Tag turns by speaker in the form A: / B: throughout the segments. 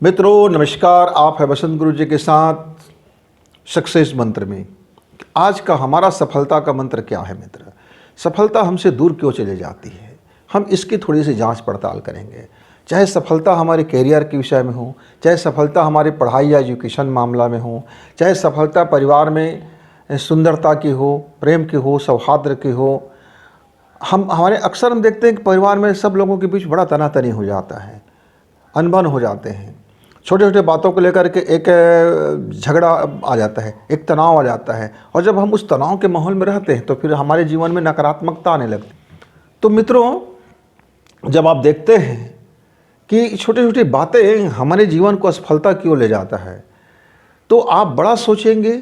A: मित्रों नमस्कार, आप है बसंत गुरु जी के साथ सक्सेस मंत्र में। आज का हमारा सफलता का मंत्र क्या है मित्र? सफलता हमसे दूर क्यों चली जाती है, हम इसकी थोड़ी सी जांच पड़ताल करेंगे। चाहे सफलता हमारे कैरियर के विषय में हो, चाहे सफलता हमारी पढ़ाई या एजुकेशन मामला में हो, चाहे सफलता परिवार में सुंदरता की हो, प्रेम की हो, सौहार्द की हो। अक्सर हम देखते हैं कि परिवार में सब लोगों के बीच बड़ा तनातनी हो जाता है, अनबन हो जाते हैं। छोटे छोटे बातों को लेकर के एक झगड़ा आ जाता है, एक तनाव आ जाता है, और जब हम उस तनाव के माहौल में रहते हैं तो फिर हमारे जीवन में नकारात्मकता आने लगती है। तो मित्रों, जब आप देखते हैं कि छोटी छोटी बातें हमारे जीवन को असफलता की ओर ले जाता है, तो आप बड़ा सोचेंगे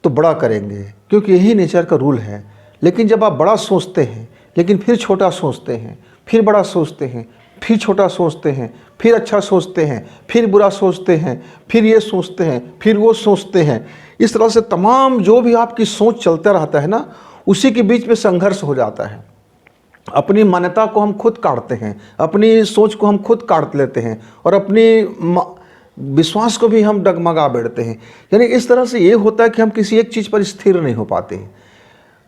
A: तो बड़ा करेंगे, क्योंकि यही नेचर का रूल है। लेकिन जब आप बड़ा सोचते हैं लेकिन फिर छोटा सोचते हैं, फिर बड़ा सोचते हैं, फिर छोटा सोचते हैं, फिर अच्छा सोचते हैं, फिर बुरा सोचते हैं, फिर ये सोचते हैं, फिर वो सोचते हैं, इस तरह से तमाम जो भी आपकी सोच चलता रहता है ना, उसी के बीच में संघर्ष हो जाता है। अपनी मान्यता को हम खुद काटते हैं, अपनी सोच को हम खुद काट लेते हैं, और अपनी विश्वास को भी हम डगमगा बैठते हैं। यानी इस तरह से ये होता है कि हम किसी एक चीज़ पर स्थिर नहीं हो पाते हैं।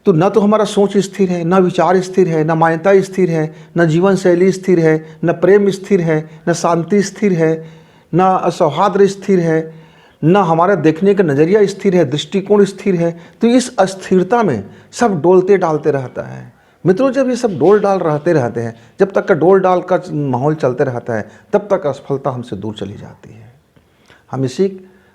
A: तो न तो हमारा सोच स्थिर है, न विचार स्थिर है, न मान्यता स्थिर है, न जीवन शैली स्थिर है, न प्रेम स्थिर है, न शांति स्थिर है, न सौहार्द स्थिर है, न हमारा देखने का नज़रिया स्थिर है, दृष्टिकोण स्थिर है। तो इस अस्थिरता में सब डोलते डालते रहता है। मित्रों, जब ये सब डोल डाल रहते हैं, जब तक का डोल डाल का माहौल चलते रहता है, तब तक असफलता हमसे दूर चली जाती है।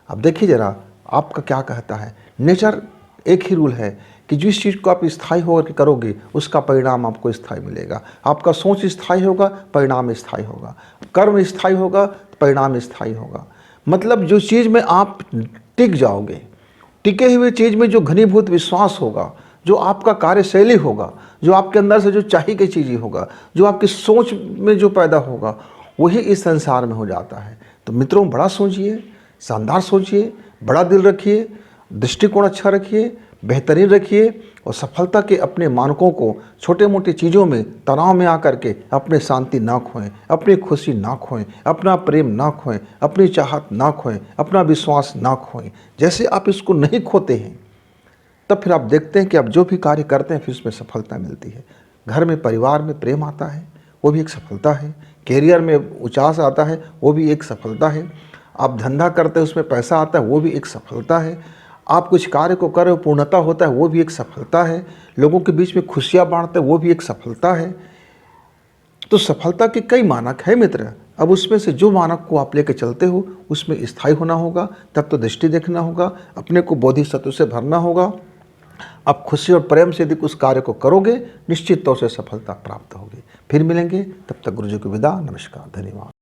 A: अब देखिए जरा, आपका क्या कहता है? नेचर एक ही रूल है कि जिस चीज़ को आप स्थायी होकर करोगे उसका परिणाम आपको स्थायी मिलेगा। आपका सोच स्थायी होगा, परिणाम स्थायी होगा। कर्म स्थायी होगा, परिणाम स्थायी होगा। मतलब जो चीज़ में आप टिक जाओगे, टिके हुए चीज़ में जो घनीभूत विश्वास होगा, जो आपका कार्यशैली होगा, जो आपके अंदर से जो चाहिए की चीज़ें होगा, जो आपकी सोच में जो पैदा होगा, वही इस संसार में हो जाता है। तो मित्रों, बड़ा सोचिए, शानदार सोचिए, बड़ा दिल रखिए, दृष्टिकोण अच्छा रखिए, बेहतरीन रखिए, और सफलता के अपने मानकों को छोटे मोटे चीज़ों में तनाव में आकर के अपने शांति ना खोएं, अपनी खुशी ना खोएं, अपना प्रेम ना खोएं, अपनी चाहत ना खोएं, अपना विश्वास ना खोएं। जैसे आप इसको नहीं खोते हैं, तब फिर आप देखते हैं कि आप जो भी कार्य करते हैं फिर उसमें सफलता मिलती है। घर में परिवार में प्रेम आता है, वो भी एक सफलता है। कैरियर में उचास आता है, वो भी एक सफलता है। आप धंधा करते हैं, उसमें पैसा आता है, वो भी एक सफलता है। आप कुछ कार्य को कर रहे हो, पूर्णता होता है, वो भी एक सफलता है। लोगों के बीच में खुशियाँ बांटते हैं, वो भी एक सफलता है। तो सफलता के कई मानक है मित्र। अब उसमें से जो मानक को आप लेकर चलते हो उसमें स्थायी होना होगा, तब तो दृष्टि देखना होगा, अपने को बोधिसत्व से भरना होगा। आप खुशी और प्रेम से यदि उस कार्य को करोगे, निश्चित तौर से सफलता प्राप्त होगी। फिर मिलेंगे, तब तक गुरु जी को विदा। नमस्कार, धन्यवाद।